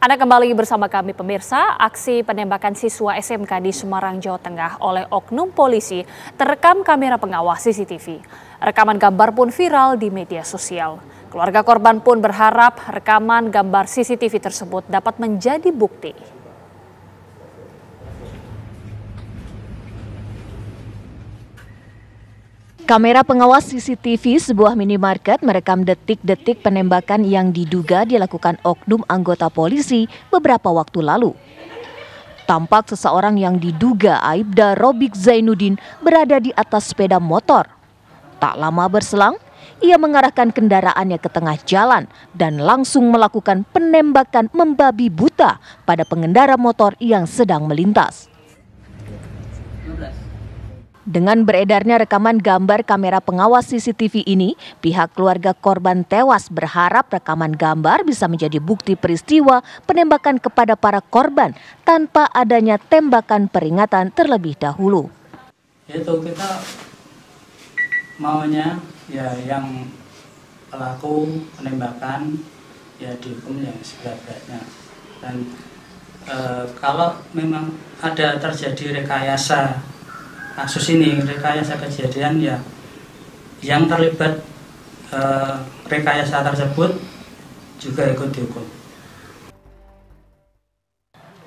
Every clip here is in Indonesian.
Anda kembali bersama kami pemirsa, aksi penembakan siswa SMK di Semarang, Jawa Tengah oleh oknum polisi terekam kamera pengawas CCTV. Rekaman gambar pun viral di media sosial. Keluarga korban pun berharap rekaman gambar CCTV tersebut dapat menjadi bukti. Kamera pengawas CCTV sebuah minimarket merekam detik-detik penembakan yang diduga dilakukan oknum anggota polisi beberapa waktu lalu. Tampak seseorang yang diduga Aibda Robik Zainuddin berada di atas sepeda motor. Tak lama berselang, ia mengarahkan kendaraannya ke tengah jalan dan langsung melakukan penembakan membabi buta pada pengendara motor yang sedang melintas. Dengan beredarnya rekaman gambar kamera pengawas CCTV ini, pihak keluarga korban tewas berharap rekaman gambar bisa menjadi bukti peristiwa penembakan kepada para korban tanpa adanya tembakan peringatan terlebih dahulu. Itu kita maunya ya yang pelaku penembakan ya dihukum yang seberat-beratnya. Dan kalau memang ada terjadi rekayasa kasus ini, rekayasa kejadian ya yang terlibat rekayasa tersebut juga ikut dihukum.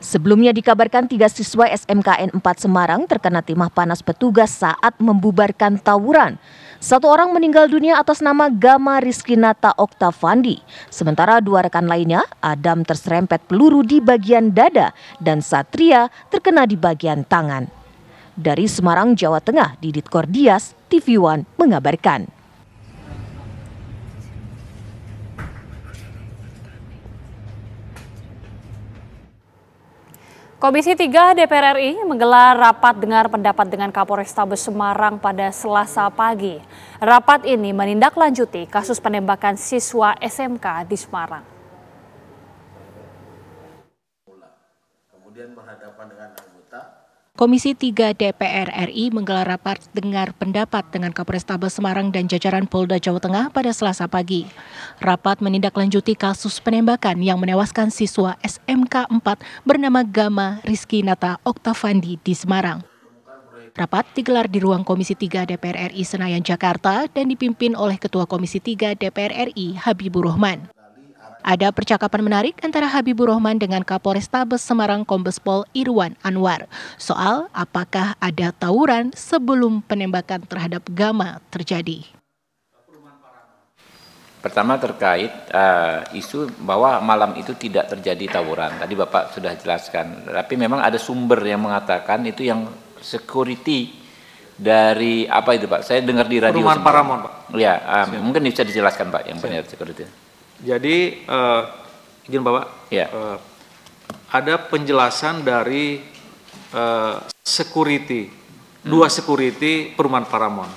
Sebelumnya dikabarkan 3 siswa SMKN 4 Semarang terkena timah panas petugas saat membubarkan tawuran. 1 orang meninggal dunia atas nama Gama Rizkinata Oktavandi. Sementara 2 rekan lainnya, Adam terserempet peluru di bagian dada dan Satria terkena di bagian tangan. Dari Semarang, Jawa Tengah, Didit Kordias, TV One mengabarkan. Komisi 3 DPR RI menggelar rapat dengar pendapat dengan Kapolrestabes Semarang pada Selasa pagi. Rapat ini menindaklanjuti kasus penembakan siswa SMK di Semarang. Kemudian berhadapan dengan anggota. Komisi 3 DPR RI menggelar rapat dengar pendapat dengan Kapolrestabes Semarang dan jajaran Polda Jawa Tengah pada Selasa pagi. Rapat menindaklanjuti kasus penembakan yang menewaskan siswa SMK 4 bernama Gama Rizkinata Oktavandi di Semarang. Rapat digelar di ruang Komisi 3 DPR RI Senayan, Jakarta dan dipimpin oleh Ketua Komisi 3 DPR RI Habibur Rahman. Ada percakapan menarik antara Habibur Rahman dengan Kapolrestabes Semarang Kombes Pol Irwan Anwar soal apakah ada tawuran sebelum penembakan terhadap Gama terjadi. Pertama terkait isu bahwa malam itu tidak terjadi tawuran. Tadi Bapak sudah jelaskan, tapi memang ada sumber yang mengatakan itu yang security dari apa itu Pak? Saya dengar di radio. Perumahan Paramount Pak. Ya, mungkin bisa dijelaskan Pak yang benar security. Jadi izin Bapak, ya. Ada penjelasan dari security, 2 security Perumahan Paramount,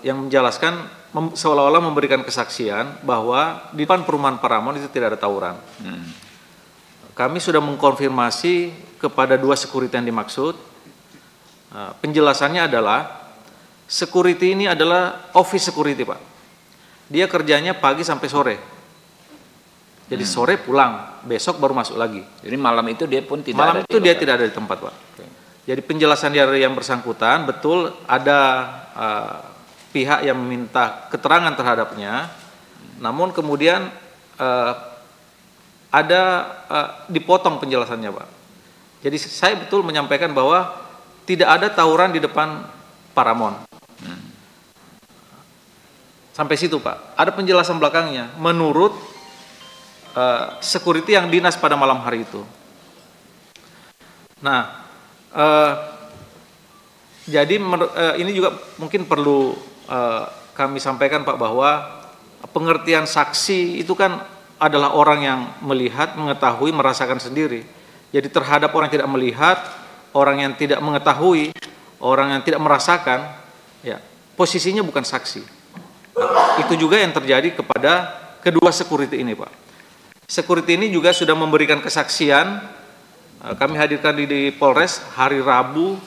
yang menjelaskan seolah-olah memberikan kesaksian bahwa di depan Perumahan Paramount itu tidak ada tawuran. Kami sudah mengkonfirmasi kepada 2 security yang dimaksud. Penjelasannya adalah security ini adalah office security Pak. Dia kerjanya pagi sampai sore. Jadi sore pulang, besok baru masuk lagi. Jadi malam itu dia pun tidak malam ada. Itu dia tidak ada di tempat, Pak. Okay. Jadi penjelasan dari yang bersangkutan betul ada pihak yang meminta keterangan terhadapnya. Namun kemudian ada dipotong penjelasannya, Pak. Jadi saya betul menyampaikan bahwa tidak ada tawuran di depan Paramount. Sampai situ Pak. Ada penjelasan belakangnya menurut security yang dinas pada malam hari itu. Nah, jadi ini juga mungkin perlu kami sampaikan Pak bahwa pengertian saksi itu kan adalah orang yang melihat, mengetahui, merasakan sendiri. Jadi terhadap orang yang tidak melihat, orang yang tidak mengetahui, orang yang tidak merasakan, ya posisinya bukan saksi. Nah, itu juga yang terjadi kepada kedua security ini Pak. Security ini juga sudah memberikan kesaksian, kami hadirkan di Polres hari Rabu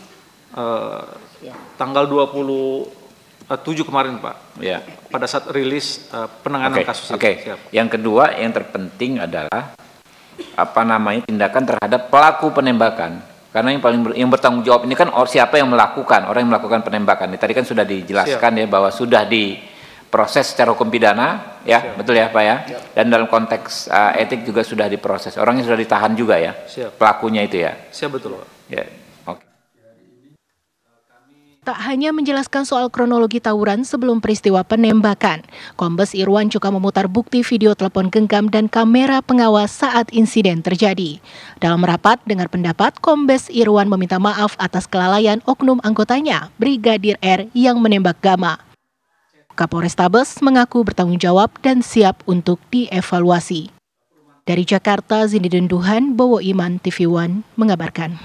tanggal 20 7 kemarin Pak, Ya. pada saat rilis penanganan kasus ini. Siap. Yang kedua yang terpenting adalah tindakan terhadap pelaku penembakan. Karena yang bertanggung jawab ini kan siapa yang melakukan, orang yang melakukan penembakan. Tadi kan sudah dijelaskan ya bahwa sudah diproses secara hukum pidana, ya betul ya Pak ya. Dan dalam konteks etik juga sudah diproses. Orangnya sudah ditahan juga ya, pelakunya itu ya. Siap betul Pak. Ya. Tak hanya menjelaskan soal kronologi tawuran sebelum peristiwa penembakan, Kombes Irwan juga memutar bukti video telepon genggam dan kamera pengawas saat insiden terjadi. Dalam rapat dengar pendapat, Kombes Irwan meminta maaf atas kelalaian oknum anggotanya, Brigadir R yang menembak Gama. Kapolrestabes mengaku bertanggung jawab dan siap untuk dievaluasi. Dari Jakarta, Zinidin Duhan, Bowo Iman, TV One mengabarkan.